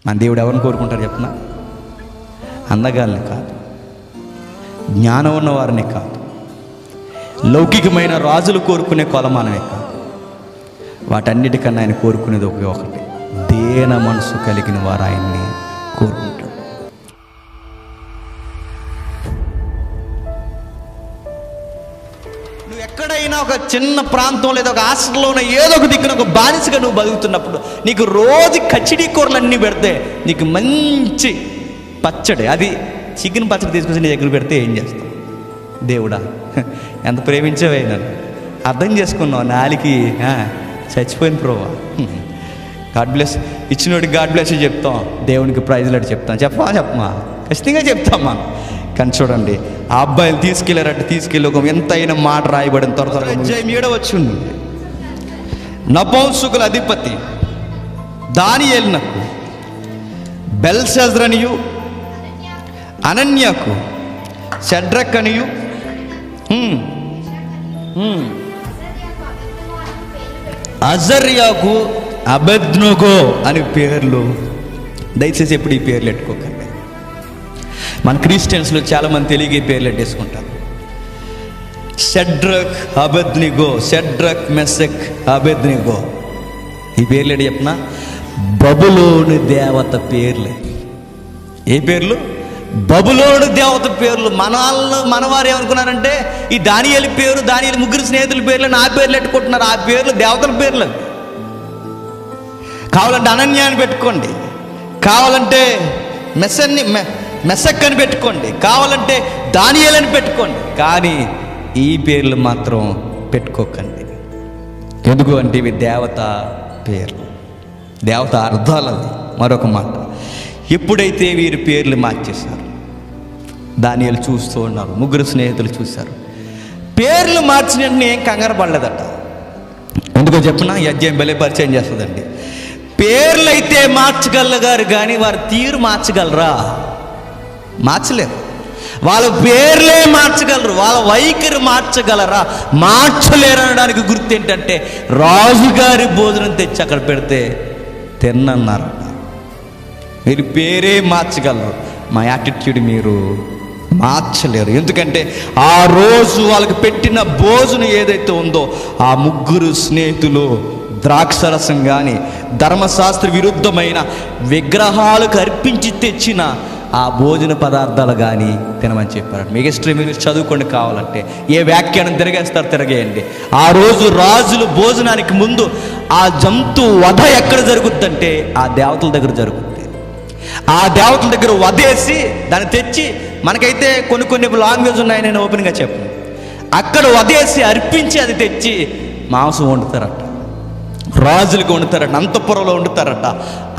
మన దేవుడు ఎవరిని కోరుకుంటారు చెప్పనా? అందగాల్ని కాదు, జ్ఞానం ఉన్న వారిని కాదు, లౌకికమైన రాజులు కోరుకునే కొలమానమే కాదు. వాటన్నిటికన్నా ఆయన కోరుకునేది ఒకటి, దేన మనసు కలిగిన వారు ఆయన్ని కోరుకుంటారు. నువ్వు ఎక్కడైనా ఒక చిన్న ప్రాంతం లేదా ఒక హాస్టల్లోనే ఏదో ఒక దిక్కున ఒక బానిసగా నువ్వు బతుకుతున్నప్పుడు నీకు రోజు కచిడీ కూరలు అన్నీ పెడితే నీకు మంచి పచ్చడి, అది చికెన్ పచ్చడి తీసుకొచ్చి నీ దగ్గర పెడితే ఏం చేస్తావు? దేవుడా ఎంత ప్రేమించావే నన్ను, అర్థం చేసుకున్నావు, నాలికి చచ్చిపోయిన ప్రోవా, గాడ్ బ్లెస్, ఇచ్చినోడికి గాడ్ బ్లెస్ చెప్తాం, దేవునికి ప్రైజ్లు అటు చెప్తాం. చెప్పమా ఖచ్చితంగా చెప్తామా. కానీ చూడండి, ఆ అబ్బాయిలు తీసుకెళ్ళి ఒక ఎంతైన మాట రాయబడిన త్వరగా వచ్చింది. నపుంసకుల అధిపతి దానియేలునకు, బెల్షస్సరనియు అనన్యాకు, షడ్రక్ అనియు అజర్యాకు అబేద్నెగో అని పేర్లు. దయచేసి ఎప్పుడు ఈ పేర్లు పెట్టుకోకండి. మన క్రిస్టియన్స్లో చాలామంది తెలియక ఈ పేర్లు పెట్టేసుకుంటారు. షడ్రక్ అబేద్నెగో, షడ్రక్ మెషక్ అబేద్నెగో, ఈ పేర్లు ఏంటి చెప్పిన? బబులోను దేవత పేర్లు. ఏ పేర్లు? బబులోను దేవత పేర్లు. మనవారు ఏమనుకున్నారంటే ఈ దానియేలు పేరు, దానియేలు ముగ్గురు స్నేహితుల పేర్లు, నా పేర్లు పెట్టుకుంటున్నారు. ఆ పేర్లు దేవతల పేర్లు. కావాలంటే అనన్యాన్ని పెట్టుకోండి, కావాలంటే మెషక్ అని పెట్టుకోండి, కావాలంటే దానియేలు అని పెట్టుకోండి, కానీ ఈ పేర్లు మాత్రం పెట్టుకోకండి. ఎందుకు అంటే ఇవి దేవత పేర్లు, దేవత అర్థాలది. మరొక మాట, ఎప్పుడైతే వీరి పేర్లు మార్చేశారు, దానియేలు చూస్తూ ఉన్నారు, ముగ్గురు స్నేహితులు చూశారు. పేర్లు మార్చిన ఏం కంగారు పడలేదట. ఎందుకో చెప్పిన ఈ అధ్యాయం భలే పరిచయం చేస్తుందండి. పేర్లు అయితే మార్చగలగారు కానీ వారి తీరు మార్చగలరా? మార్చలేరు. వాళ్ళ పేర్లే మార్చగలరు, వాళ్ళ వైఖరి మార్చగలరా? మార్చలేరు అనడానికి గుర్తు ఏంటంటే రాజుగారి భోజనం తెచ్చి అక్కడ పెడితే తిన్నన్నారట. మీరు పేరే మార్చగలరు, మా యాటిట్యూడ్ మీరు మార్చలేరు. ఎందుకంటే ఆ రోజు వాళ్ళకి పెట్టిన భోజనం ఏదైతే ఉందో, ఆ ముగ్గురు స్నేహితులు ద్రాక్షరసం కానీ ధర్మశాస్త్ర విరుద్ధమైన విగ్రహాలకు అర్పించి తెచ్చిన ఆ భోజన పదార్థాలు కానీ తినమని చెప్పారు. మీకు ఇష్టం మీరు చదువుకోండి, కావాలంటే ఏ వ్యాఖ్యానం తిరగేయండి. ఆ రోజు రాజులు భోజనానికి ముందు ఆ జంతు వధ ఎక్కడ జరుగుద్దంటే ఆ దేవతల దగ్గర జరుగుద్ది. ఆ దేవతల దగ్గర వధేసి దాన్ని తెచ్చి, మనకైతే కొన్ని లాంగ్వేజ్ ఉన్నాయి, నేను ఓపెన్గా చెప్పను, అక్కడ వధేసి అర్పించి అది తెచ్చి మాంసం వండుతారట, రాజులకు వండుతారట, అంతఃపురంలో వండుతారట.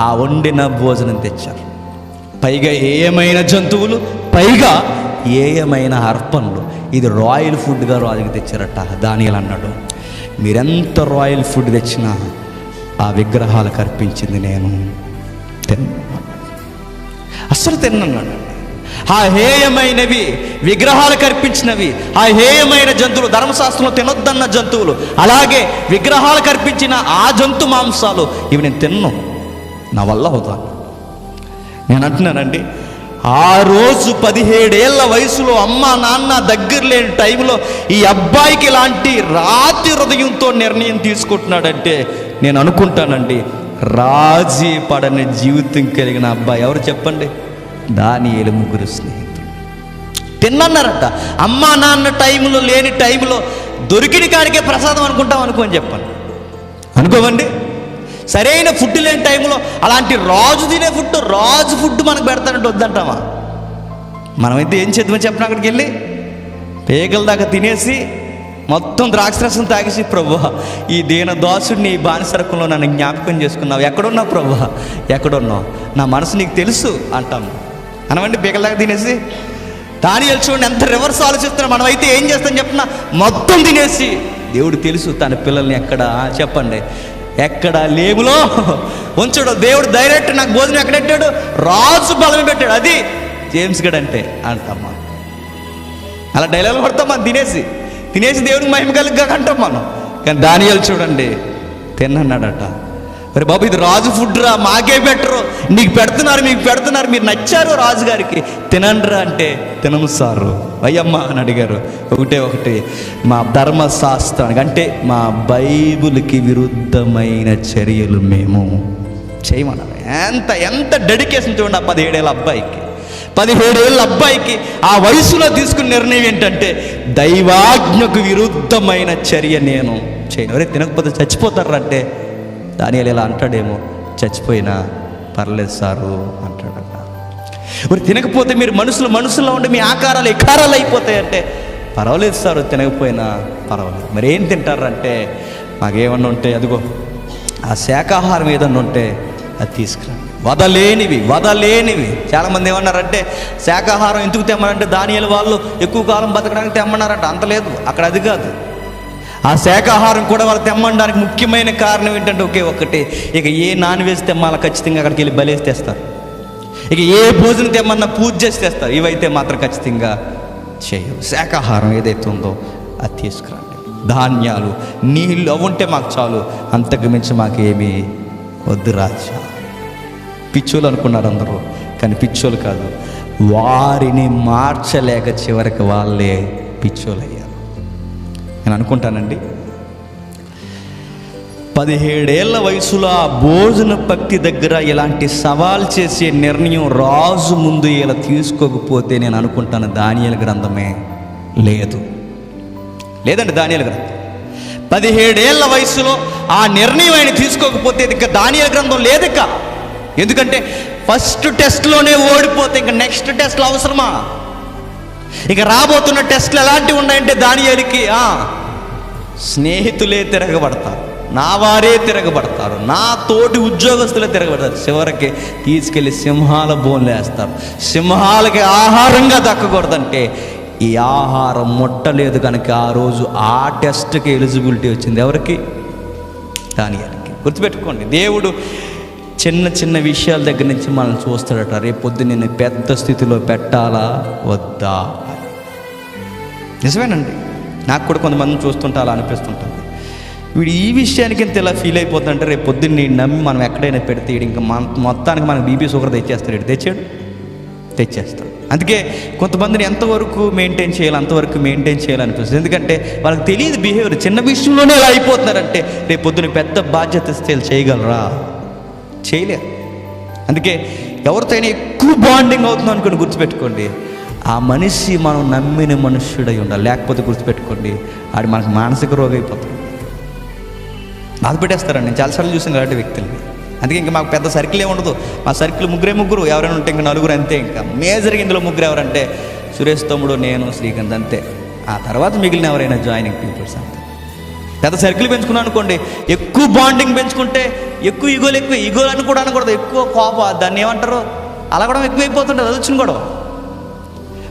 ఆ వండిన భోజనం తెచ్చారు. పైగా ఏమైన జంతువులు, పైగా ఏమైన అర్పణలు. ఇది రాయల్ ఫుడ్గా రాజుకి తెచ్చారట. దానియేలు అన్నాడు, మీరెంత రాయల్ ఫుడ్ తెచ్చినా ఆ విగ్రహాలకు అర్పించింది నేను అస్సలు తిన్నాడు. ఆ హేయమైనవి, విగ్రహాలకు అర్పించినవి, ఆ హేయమైన జంతువులు, ధర్మశాస్త్రంలో తినొద్దన్న జంతువులు, అలాగే విగ్రహాలకు అర్పించిన ఆ జంతు మాంసాలు, ఇవి నేను తిన్ను, నా వల్ల అవుతాను. నేను అంటున్నానండి, ఆ రోజు 17 ఏళ్ల వయసులో అమ్మ నాన్న దగ్గర లేని టైంలో ఈ అబ్బాయికి ఇలాంటి రాతి హృదయంతో నిర్ణయం తీసుకుంటున్నాడంటే నేను అనుకుంటానండి, రాజీ పడని జీవితం కలిగిన అబ్బాయి ఎవరు చెప్పండి? దానియేలు ముగ్గురు స్నేహితులు తిన్నన్నారట. అమ్మా నాన్న టైంలో లేని టైంలో దొరికిన కాడికే ప్రసాదం అనుకుంటాం అనుకోని చెప్పండి, అనుకోవండి. సరైన ఫుడ్ లేని టైంలో అలాంటి రాజు తినే ఫుడ్, రాజు ఫుడ్ మనకు పెడతానంటే వద్దంటామా? మనమైతే ఏం చేద్దామని చెప్పిన అక్కడికి వెళ్ళి పేగల దాకా తినేసి మొత్తం ద్రాక్షరసం తాగేసి, ప్రభువా ఈ దీన దాసుడిని ఈ బానిసరకంలో నన్ను జ్ఞాపకం చేసుకున్నావు, ఎక్కడున్నావు ప్రభువా, ఎక్కడున్నావు, నా మనసు నీకు తెలుసు అంటాము. అనవండి పేగల దాకా తినేసి. దానియేలు చూడండి ఎంత రివర్స్ ఆలోచిస్తున్నాం. మనమైతే ఏం చేస్తాం చెప్పిన, మొత్తం తినేసి దేవుడు తెలుసు తన పిల్లల్ని ఎక్కడ, చెప్పండి, ఎక్కడ లేములో ఉంచడు. దేవుడు డైరెక్ట్ నాకు భోజనం ఎక్కడ పెట్టాడు? రాజు బలం పెట్టాడు. అది జేమ్స్ గడ్ అంటే అంటాం. అలా డైలాగులు పడతాం మనం, తినేసి దేవుడికి మహిమ కలిగ్గా అంటాం మనం. కానీ దానియేలు చూడండి తిన్నన్నాడట. అరే బాబు, ఇది రాజు ఫుడ్ రా, మాకే పెట్టరు, మీకు పెడుతున్నారు, మీరు నచ్చారు రాజుగారికి, తినండ్రా అంటే తినము సారు అయ్యమ్మ అని అడిగారు. ఒకటి మా ధర్మశాస్త్రానికి అంటే మా బైబిల్కి విరుద్ధమైన చర్యలు మేము చేయమన్నారు. ఎంత డెడికేషన్ చూడండి ఆ 17 ఏళ్ళ అబ్బాయికి ఆ వయసులో తీసుకున్న నిర్ణయం ఏంటంటే దైవాజ్ఞకు విరుద్ధమైన చర్య నేను చేయను. అరే తినకపోతే చచ్చిపోతారు అంటే దానియేలు ఇలా అంటాడేమో, చచ్చిపోయినా పర్లేదు సారు అంటాడట. మరి తినకపోతే మీరు మనుషుల్లో ఉండి మీ ఆకారాలు ఎకారాలు అయిపోతాయంటే పర్వాలేదు సారు, తినకపోయినా పర్వాలేదు. మరి ఏం తింటారంటే మాకేమన్నా ఉంటే అదిగో ఆ శాకాహారం ఏదన్నా ఉంటే అది తీసుకురండి, వదలేనివి. చాలామంది ఏమన్నారంటే శాకాహారం ఎందుకు తెమ్మనంటే దానియేలు వాళ్ళు ఎక్కువ కాలం బతకడానికి తెమ్మన్నారంట. అంత లేదు అక్కడ, అది కాదు. ఆ శాకాహారం కూడా వాళ్ళు తెమ్మడానికి ముఖ్యమైన కారణం ఏంటంటే ఒకే ఒక్కటి, ఇక ఏ నాన్ వెజ్ తెమ్మాల ఖచ్చితంగా అక్కడికి వెళ్ళి బలేసి తెస్తారు. ఇక ఏ భోజనం తెమ్మన్నా పూజ చేసి తెస్తారు. ఇవైతే మాత్రం ఖచ్చితంగా చేయరు. శాకాహారం ఏదైతే ఉందో అది తీసుకురండి, ధాన్యాలు, నీళ్ళు అవి ఉంటే మాకు చాలు, అంతకు మించి మాకేమీ వద్దు రాజా. పిచ్చోళ్ళు అనుకున్నారు అందరూ, కానీ పిచ్చోళ్ళు కాదు, వారిని మార్చలేక చివరికి వాళ్ళే పిచ్చోళ్ళు అయ్యారు. నేను అనుకుంటానండి 17 ఏళ్ల వయసులో ఆ భోజన భక్తి దగ్గర ఇలాంటి సవాల్ చేసే నిర్ణయం రాజు ముందు ఇలా తీసుకోకపోతే నేను అనుకుంటాను దానియేలు గ్రంథమే లేదండి. దానియేలు గ్రంథం 17 ఏళ్ల వయసులో ఆ నిర్ణయం ఆయన తీసుకోకపోతే ఇక దానియేలు గ్రంథం లేదిక. ఎందుకంటే ఫస్ట్ టెస్ట్లోనే ఓడిపోతే ఇంకా నెక్స్ట్ టెస్ట్లు అవసరమా? ఇక రాబోతున్న టెస్ట్లు ఎలాంటివి ఉన్నాయంటే దానియేలుకి స్నేహితులే తిరగబడతారు, నా వారే తిరగబడతారు, నా తోటి ఉద్యోగస్తులే తిరగబడతారు, చివరికి తీసుకెళ్ళి సింహాల బోన్లు వేస్తారు. సింహాలకి ఆహారంగా దక్కకూడదంటే ఈ ఆహారం ముట్టలేదు కనుక ఆ రోజు ఆ టెస్ట్కి ఎలిజిబిలిటీ వచ్చింది. ఎవరికి? దానియేలుకి. గుర్తుపెట్టుకోండి, దేవుడు చిన్న విషయాల దగ్గర నుంచి మనం చూస్తాడట. రేపొద్దు నేను పెద్ద స్థితిలో పెట్టాలా వద్దా? నిజమేనండి, నాకు కూడా కొంతమంది చూస్తుంటా అలా అనిపిస్తుంటుంది. వీడు ఈ విషయానికి ఇంత ఇలా ఫీల్ అయిపోతుందంటే రేపు పొద్దున్న నేను నమ్మి మనం ఎక్కడైనా పెడితే ఇంకా మొత్తానికి మనకు బీపీ షుగర్ తెచ్చేస్తాడు. తెచ్చేస్తాడు. అందుకే కొంతమందిని ఎంతవరకు మెయింటైన్ చేయాలనిపిస్తుంది. ఎందుకంటే వాళ్ళకి తెలియదు బిహేవియర్, చిన్న విషయంలోనే ఇలా అయిపోతున్నారంటే రేపు పొద్దున్న పెద్ద బాధ్యత ఇస్తే చేయగలరా? చేయలేరు. అందుకే ఎవరితో అయినా ఎక్కువ బాండింగ్ అవుతుందో అనుకోండి, గుర్తుపెట్టుకోండి ఆ మనిషి మనం నమ్మిన మనుష్యుడై ఉండాలి. లేకపోతే గుర్తుపెట్టుకోండి ఆడు మనకు మానసిక రోగం అయిపోతాడు, బాధ పెట్టేస్తారండి. నేను చాలాసార్లు చూసాను కాబట్టి వ్యక్తుల్ని. అందుకే ఇంకా మాకు పెద్ద సర్కిల్ ఏముండదు. మా సర్కిల్ ముగ్గురు, ఎవరైనా ఉంటే ఇంకా 4 అంతే. ఇంకా మేజర్గా ఇందులో 3 ఎవరంటే సురేష్ తమ్ముడు, నేను, శ్రీకాంత్ అంతే. ఆ తర్వాత మిగిలిన ఎవరైనా జాయినింగ్ పీపుల్స్ అంతే. పెద్ద సర్కిల్ పెంచుకున్నాను అనుకోండి, ఎక్కువ బాండింగ్ పెంచుకుంటే ఎక్కువ ఈగోలు అని కూడా అనకూడదు, ఎక్కువ కోపం, దాన్ని ఏమంటారు అలా కూడా ఎక్కువైపోతుంటుంది, అది వచ్చిన గొడవ.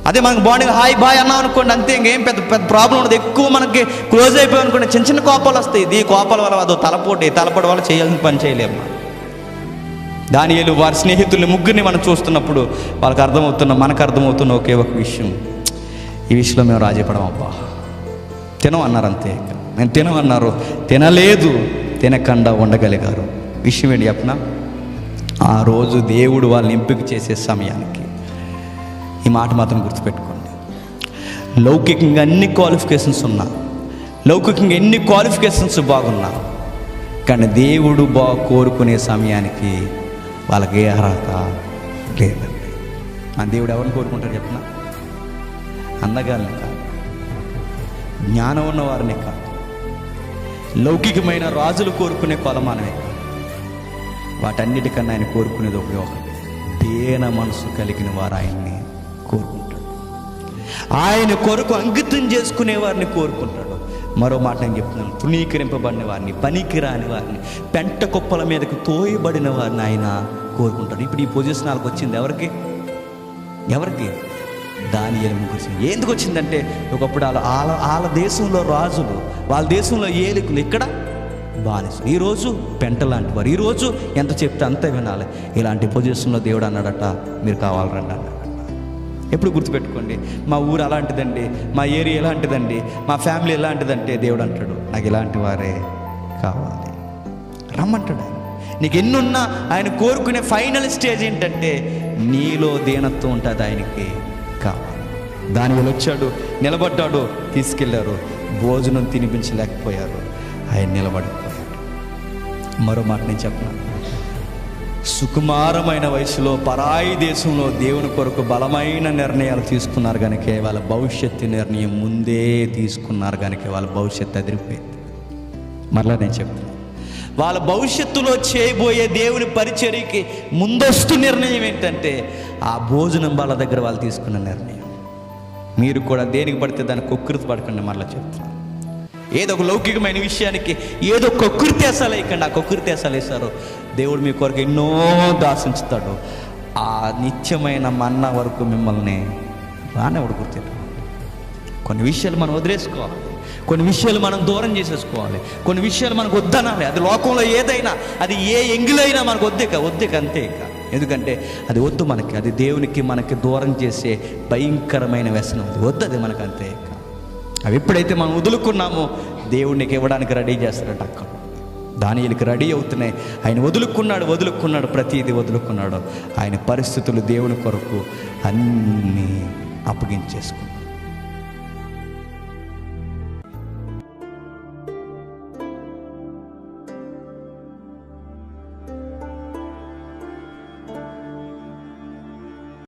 అదే మనకు బాండింగ్ హాయ్ బాయ్ అన్నాం అనుకోండి, అంతే, ఇంకేం పెద్ద ప్రాబ్లం ఉండదు. ఎక్కువ మనకి క్లోజ్ అయిపోయి అనుకోండి, చిన్న కోపాలు వస్తాయి. ఈ కోపాల వల్ల అదో తలపోటీ వల్ల చేయాల్సిన పని చేయలేము. దానియేలు వారి స్నేహితుల్ని 3 మనం చూస్తున్నప్పుడు మనకు అర్థమవుతున్న ఒకే ఒక విషయం, ఈ విషయంలో మేము రాజీపడమబ్బా, తినమన్నారు అంతే. నేను తినమన్నారు, తినలేదు, తినకుండా ఉండగలిగారు. విషయం ఏంటి చెప్పనా? ఆ రోజు దేవుడు వాళ్ళని ఎంపిక చేసే సమయానికి ఈ మాట మాత్రం గుర్తుపెట్టుకోండి, లౌకికంగా అన్ని క్వాలిఫికేషన్స్ ఉన్నా, లౌకికంగా ఎన్ని క్వాలిఫికేషన్స్ బాగున్నా, కానీ దేవుడు కోరుకునే సమయానికి వాళ్ళకి ఏ అర్హత లేదండి. మన దేవుడు ఎవరిని కోరుకుంటారు చెప్పనా? అందగాల్ని కాదు, జ్ఞానం ఉన్న వారిని కాదు, లౌకికమైన రాజులు కోరుకునే కొలమానమే కాదు, వాటన్నిటికన్నా ఆయన కోరుకునేది ఒకటి, దేన మనసు కలిగిన వారు ఆయన్ని కోరుకుంటాడు. ఆయన కొరకు అంకితం చేసుకునే వారిని కోరుకుంటాడు. మరో మాట నేను చెప్తున్నాను, తృణీకరింపబడిన వారిని, పనికి రాని వారిని, పెంట కుప్పల మీదకి తోయబడిన వారిని ఆయన కోరుకుంటాడు. ఇప్పుడు ఈ పొజిషన్ వాళ్ళకి వచ్చింది ఎవరికి? దానియేలు ముగిసి. ఎందుకు వచ్చిందంటే ఒకప్పుడు వాళ్ళ దేశంలో రాజులు, వాళ్ళ దేశంలో ఏలికులు, ఇక్కడ బానిసలు, ఈరోజు పెంట లాంటి వారు, ఈరోజు ఎంత చెప్తే అంత వినాలి. ఇలాంటి పొజిషన్లో దేవుడు అన్నాడట, మీరు కావాలరండి అన్నాడట. ఎప్పుడు గుర్తుపెట్టుకోండి, మా ఊరు అలాంటిదండి, మా ఏరియా ఎలాంటిదండి, మా ఫ్యామిలీ ఎలాంటిదంటే దేవుడు అంటాడు, నాకు ఇలాంటి వారే కావాలి, రమ్మంటాడు ఆయన. నీకు ఎన్నున్నా ఆయన కోరుకునే ఫైనల్ స్టేజ్ ఏంటంటే నీలో దీనత్వం ఉంటుంది, ఆయనకి కావాలి. దానివల్ల వచ్చాడు, నిలబడ్డాడు, తీసుకెళ్లారు, భోజనం తినిపించలేకపోయారు, ఆయన నిలబడిపోయాడు. మరో మాట నేను చెప్పను, సుకుమారమైన వయసులో పరాయి దేశంలో దేవుని కొరకు బలమైన నిర్ణయాలు తీసుకున్నారు కనుక వాళ్ళ భవిష్యత్తు నిర్ణయం ముందే తీసుకున్నారు కనుక వాళ్ళ భవిష్యత్తు అదిరిపోయింది. మరలా నేను చెప్తున్నాను, వాళ్ళ భవిష్యత్తులో చేయబోయే దేవుని పరిచర్యకి ముందస్తు నిర్ణయం ఏంటంటే ఆ భోజనం వాళ్ళ దగ్గర వాళ్ళు తీసుకున్న నిర్ణయం. మీరు కూడా దేనికి పడితే దాన్ని కొక్కుర్తి పడకండి. మరలా చెప్తున్నాను, ఏదో ఒక లౌకికమైన విషయానికి ఏదో కొక్కుర్తేసాలు వేయకండి. ఆ కొక్కుర్తేసాలు వేశారు, దేవుడు మీ కొరకు ఎన్నో దాసించుతాడు. ఆ నిత్యమైన మన్నా వరకు మిమ్మల్ని రానివాడు గుర్తెట్టు. కొన్ని విషయాలు మనం వదిలేసుకోవాలి, కొన్ని విషయాలు మనం దూరం చేసేసుకోవాలి, కొన్ని విషయాలు మనకు వద్దనాలి. అది లోకంలో ఏదైనా, అది ఏ ఎంగిలైనా మనకు వద్దిక అంతే. ఇక ఎందుకంటే అది వద్దు మనకి, అది దేవునికి మనకి దూరం చేసే భయంకరమైన వ్యసనం. అది వద్దు, అది మనకు అంతే. ఇక అవి ఎప్పుడైతే మనం వదులుకున్నామో దేవునికి ఇవ్వడానికి రెడీ చేస్తారట. అక్కడ దానియేలుకి రెడీ అవుతున్నాయి. ఆయన వదులుకున్నాడు, ప్రతిదీ వదులుకున్నాడు. ఆయన పరిస్థితులు దేవుని కొరకు అన్నీ అప్పగించేసుకున్నాడు.